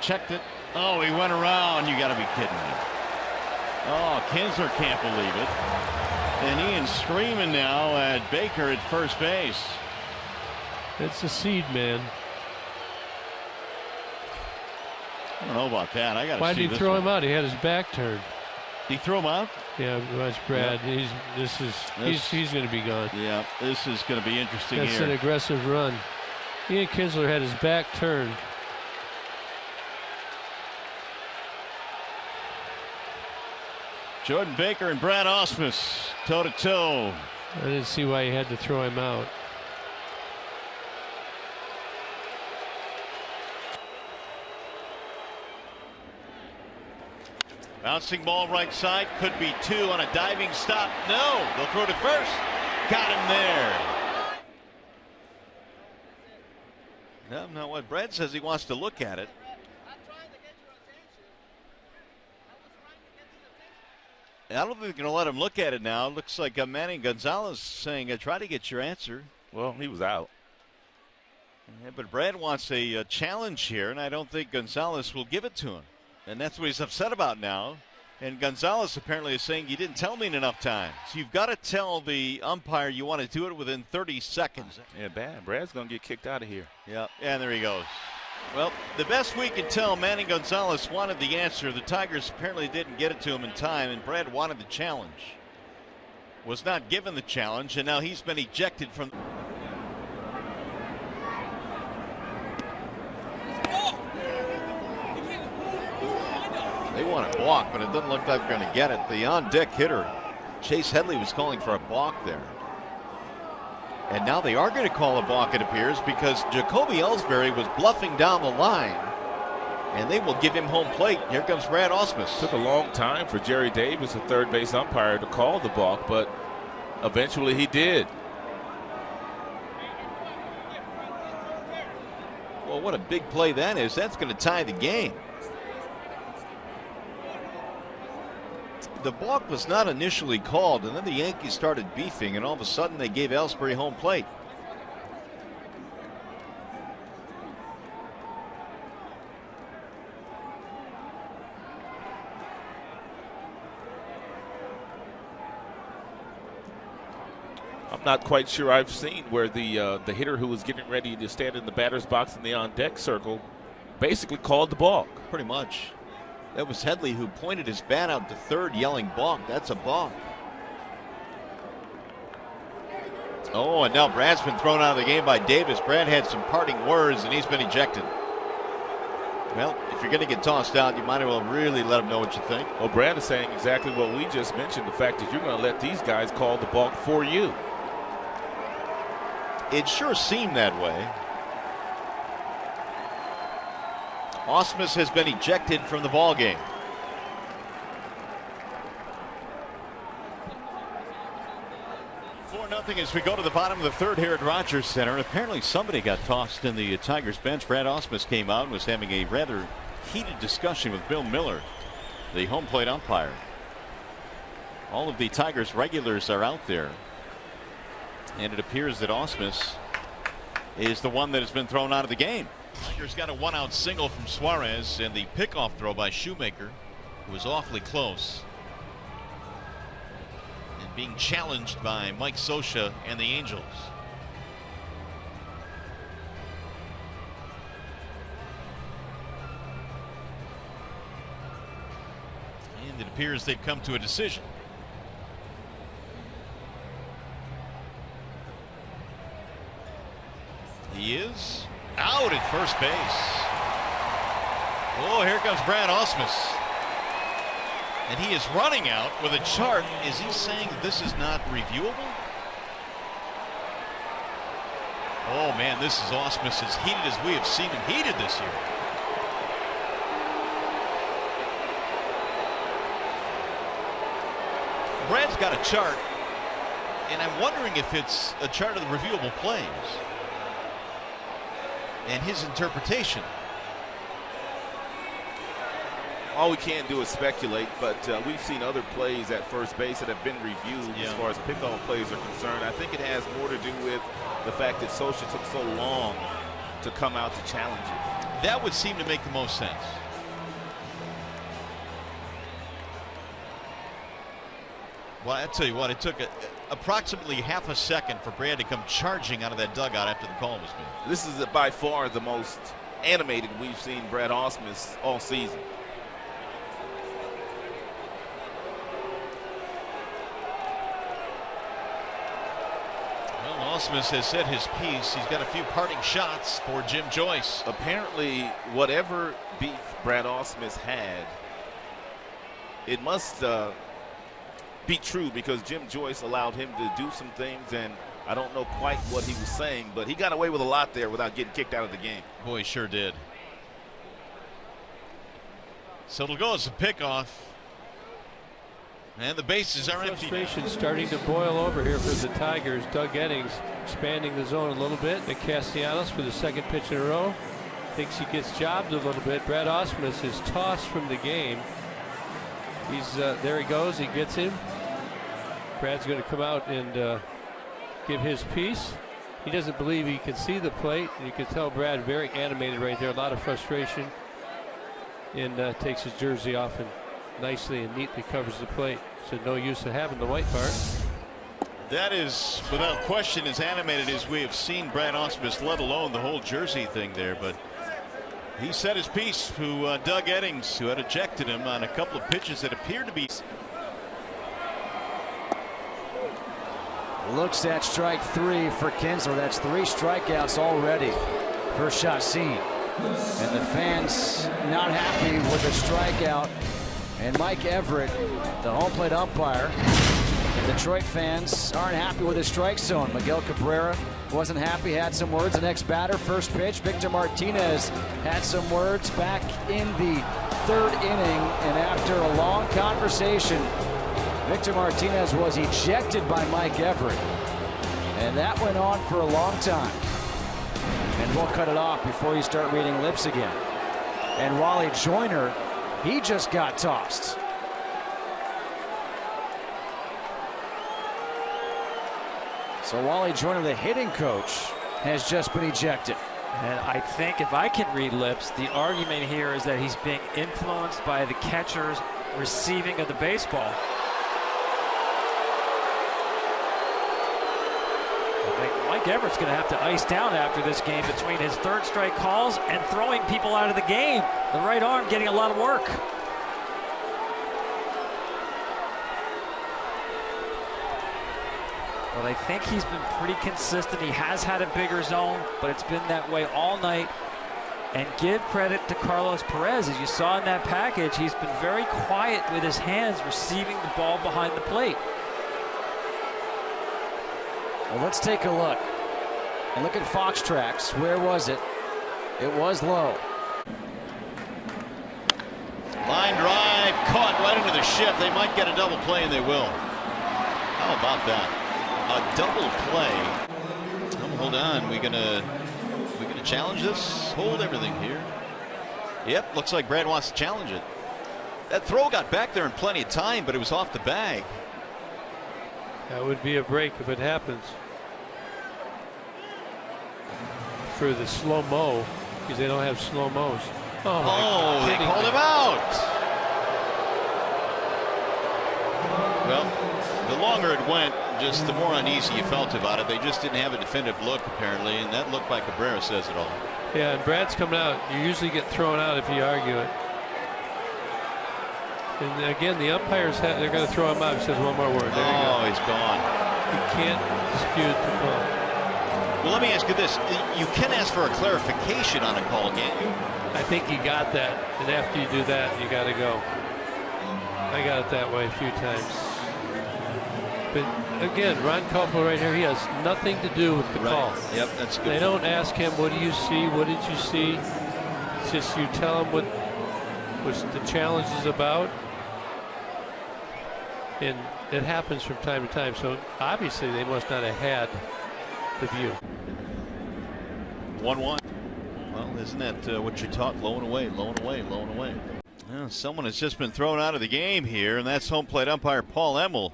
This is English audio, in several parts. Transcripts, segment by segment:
checked it. Oh, he went around. You got to be kidding me. Oh, Kinsler can't believe it. And Ian's screaming now at Baker at first base. It's a seed, man. I don't know about that. I got to see. Why did he throw him out? He had his back turned. Did he throw him out? Yeah, watch Brad. Yep. He's going to be gone. Yeah, this is going to be interesting. That's here. an aggressive run. Ian Kinsler had his back turned. Jordan Baker and Brad Ausmus toe to toe. I didn't see why he had to throw him out. Bouncing ball right side, could be two on a diving stop. No, they'll throw to first. Got him there. No, not what Brad says. He wants to look at it. I don't think they're going to let him look at it now. It looks like Manny Gonzalez saying, try to get your answer. Well, he was out. Yeah, but Brad wants a challenge here, and I don't think Gonzalez will give it to him. And that's what he's upset about now. And Gonzalez apparently is saying, you didn't tell me in enough time. So you've got to tell the umpire you want to do it within 30 seconds. Yeah, Brad's going to get kicked out of here. Yeah, and there he goes. Well, the best we can tell, Manny Gonzalez wanted the answer. The Tigers apparently didn't get it to him in time, and Brad wanted the challenge. Was not given the challenge, and now he's been ejected from. They want a balk, but it doesn't look like they're going to get it. The on-deck hitter, Chase Headley, was calling for a balk there. And now they are going to call a balk, it appears, because Jacoby Ellsbury was bluffing down the line. And they will give him home plate. Here comes Brad Ausmus. Took a long time for Jerry Davis, the third base umpire, to call the balk, but eventually he did. Well, what a big play that is. That's going to tie the game. The balk was not initially called, and then the Yankees started beefing, and all of a sudden they gave Ellsbury home plate. I'm not quite sure I've seen where the hitter who was getting ready to stand in the batter's box in the on-deck circle basically called the balk. Pretty much. That was Headley who pointed his bat out to third, yelling balk. That's a balk. Oh, and now Brad's been thrown out of the game by Davis. Brad had some parting words, and he's been ejected. Well, if you're going to get tossed out, you might as well really let him know what you think. Well, Brad is saying exactly what we just mentioned, the fact that you're going to let these guys call the balk for you. It sure seemed that way. Ausmus has been ejected from the ball game. Nothing as we go to the bottom of the third here at Rogers Center. And apparently somebody got tossed in the Tigers bench. Brad Ausmus came out and was having a rather heated discussion with Bill Miller, the home plate umpire. All of the Tigers regulars are out there. And it appears that Ausmus is the one that has been thrown out of the game. Tigers got a one-out single from Suarez, and the pickoff throw by Shoemaker, who was awfully close. And being challenged by Mike Scioscia and the Angels. And it appears they've come to a decision. He is out at first base. Oh, here comes Brad Ausmus. And he is running out with a chart. Is he saying that this is not reviewable? Oh, man, this is Ausmus as heated as we have seen him heated this year. Brad's got a chart, and I'm wondering if it's a chart of the reviewable plays and his interpretation. All we can do is speculate, but we've seen other plays at first base that have been reviewed as far as pickoff plays are concerned. I think it has more to do with the fact that Scioscia took so long to come out to challenge it. That would seem to make the most sense. Well, I tell you what, it took approximately half a second for Brad to come charging out of that dugout after the call was made. This is by far the most animated we've seen Brad Ausmus all season. Well, Ausmus has said his piece. He's got a few parting shots for Jim Joyce. Apparently, whatever beef Brad Ausmus had, it must be true, because Jim Joyce allowed him to do some things, and I don't know quite what he was saying, but he got away with a lot there without getting kicked out of the game. Boy, he sure did. So it'll go as a pickoff. And the bases are empty. Frustration starting to boil over here for the Tigers. Doug Eddings expanding the zone a little bit. Nick Castellanos for the second pitch in a row. Thinks he gets jobbed a little bit. Brad Ausmus is tossed from the game. He's there he goes. He gets him. Brad's going to come out and give his piece. He doesn't believe he can see the plate, and you can tell Brad very animated right there. A lot of frustration, and takes his jersey off and nicely and neatly covers the plate. So no use of having the white part. That is, without question, as animated as we have seen Brad Ausmus, let alone the whole jersey thing there. But he said his piece to Doug Eddings, who had ejected him on a couple of pitches that appeared to be. Looks at strike 3 for Kinsler. That's 3 strikeouts already. First shot seen. And the fans not happy with the strikeout. And Mike Everett, the home plate umpire. The Detroit fans aren't happy with his strike zone. Miguel Cabrera wasn't happy, had some words. The next batter, first pitch, Victor Martinez had some words back in the 3rd inning. And after a long conversation, Victor Martinez was ejected by Mike Everett. And that went on for a long time. And we'll cut it off before you start reading lips again. And Wally Joyner, he just got tossed. So Wally Joyner, the hitting coach, has just been ejected. And I think if I can read lips, the argument here is that he's being influenced by the catcher's receiving of the baseball. I think Mike Everett's going to have to ice down after this game between his 3rd strike calls and throwing people out of the game. The right arm getting a lot of work. But I think he's been pretty consistent. He has had a bigger zone, but it's been that way all night. And give credit to Carlos Perez. As you saw in that package, he's been very quiet with his hands receiving the ball behind the plate. Well, let's take a look. And look at Fox Tracks. Where was it? It was low. Line drive, caught right into the shift. They might get a double play, and they will. How about that? A double play. Hold on, we gonna challenge this? Hold everything here. Yep, looks like Brad wants to challenge it. That throw got back there in plenty of time, but it was off the bag. That would be a break if it happens. For the slow-mo, because they don't have slow-mos. Oh, they called him out. Well, the longer it went, just the more uneasy you felt about it. They just didn't have a definitive look, apparently, and that look by Cabrera says it all. Yeah, and Brad's coming out. You usually get thrown out if you argue it. And again, the umpires, they're going to throw him out. He says one more word. There you go. He's gone. You can't dispute the call. Well, let me ask you this. You can ask for a clarification on a call, can't you? I think you got that. And after you do that, you got to go. I got it that way a few times. But again, Ron Koppel right here, he has nothing to do with the call. Yep, that's good. They don't ask him, what do you see? What did you see? It's just you tell him what the challenge is about. And it happens from time to time. So obviously they must not have had the view. 1-1. Well, isn't that what you're taught? Low and away, low and away, low and away. Well, someone has just been thrown out of the game here, and that's home plate umpire Paul Emmel.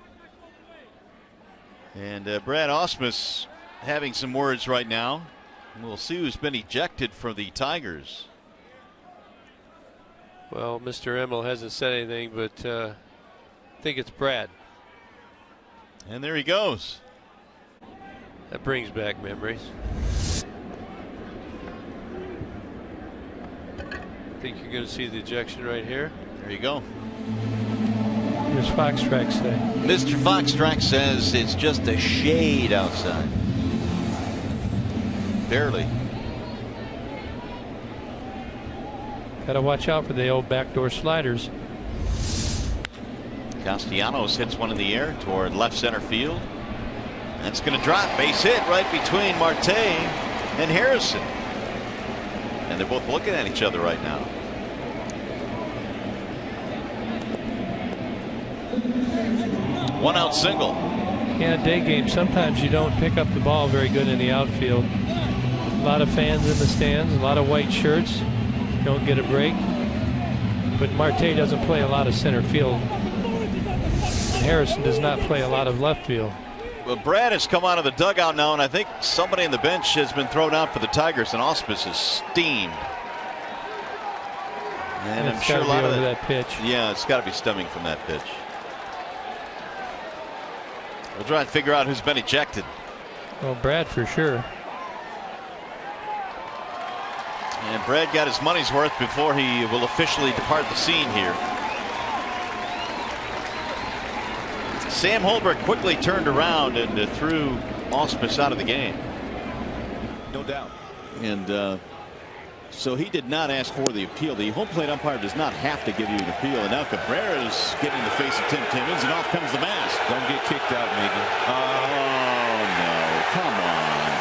And Brad Ausmus having some words right now. We'll see who's been ejected for the Tigers. Well, Mr. Emmel hasn't said anything, but I think it's Brad. And there he goes. That brings back memories. I think you're going to see the ejection right here. There you go. Here's Foxtrack say. Mr. Foxtrack says it's just a shade outside. Barely. Got to watch out for the old backdoor sliders. Castellanos hits one in the air toward left center field. That's going to drop. Base hit right between Marte and Harrison. And they're both looking at each other right now. One out single. Yeah, day game. Sometimes you don't pick up the ball very good in the outfield. A lot of fans in the stands, a lot of white shirts. Don't get a break. But Marte doesn't play a lot of center field. Harrison does not play a lot of left field. Well, Brad has come out of the dugout now, and I think somebody in the bench has been thrown out for the Tigers, and Ausmus is steamed. And I'm sure a lot of that pitch. Yeah, it's got to be stemming from that pitch. We'll try and figure out who's been ejected. Well, Brad for sure. And Brad got his money's worth before he will officially depart the scene here. Sam Holbrook quickly turned around and threw Ausmus out of the game. No doubt. And so he did not ask for the appeal. The home plate umpire does not have to give you an appeal. And now Cabrera is getting in the face of Tim Timmons, and off comes the mask. Don't get kicked out, Miggy. Oh, no. Come on.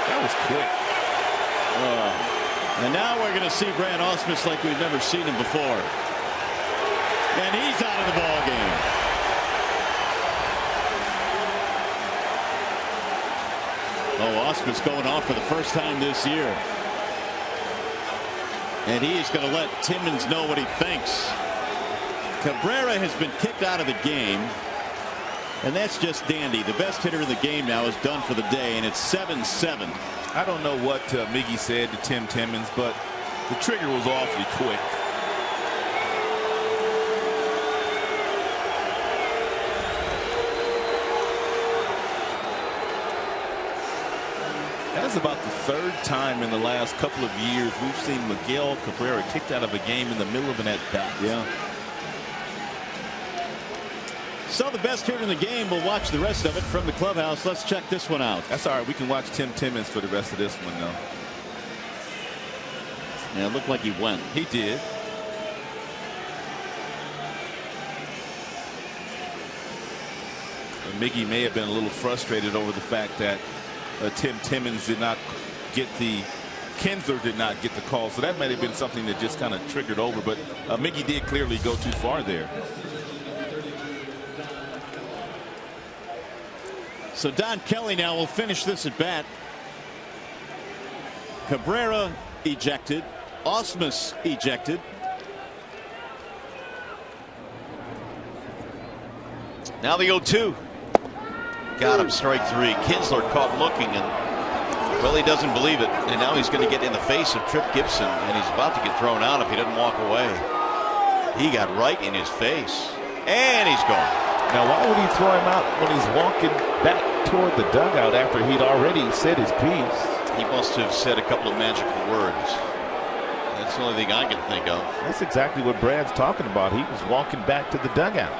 That was quick. And now we're going to see Brad Ausmus like we've never seen him before. And he's out of the ball game. Oh, Ausmus going off for the first time this year. And he is going to let Timmons know what he thinks. Cabrera has been kicked out of the game. And that's just dandy. The best hitter in the game now is done for the day, and it's 7-7. I don't know what Miggy said to Tim Timmons, but the trigger was awfully quick. That's about the third time in the last couple of years we've seen Miguel Cabrera kicked out of a game in the middle of an at-bat. Yeah. So the best hitter in the game. We'll watch the rest of it from the clubhouse. Let's check this one out. That's all right. We can watch Tim Timmons for the rest of this one, though. Yeah, it looked like he went. He did. And Miggy may have been a little frustrated over the fact that Tim Timmons did not get the Kinsler did not get the call. So that might have been something that just kind of triggered over. But Miggy did clearly go too far there. So Don Kelly now will finish this at bat. Cabrera ejected. Ausmus ejected. Now the 0-2. Got him, strike three. Kinsler caught looking, and well, he doesn't believe it. And now he's going to get in the face of Tripp Gibson, and he's about to get thrown out if he doesn't walk away. He got right in his face, and he's gone. Now, why would he throw him out when he's walking back toward the dugout after he'd already said his piece? He must have said a couple of magical words. That's the only thing I can think of. That's exactly what Brad's talking about. He was walking back to the dugout.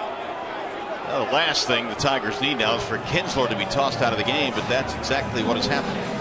Well, the last thing the Tigers need now is for Kinsler to be tossed out of the game, but that's exactly what has happened.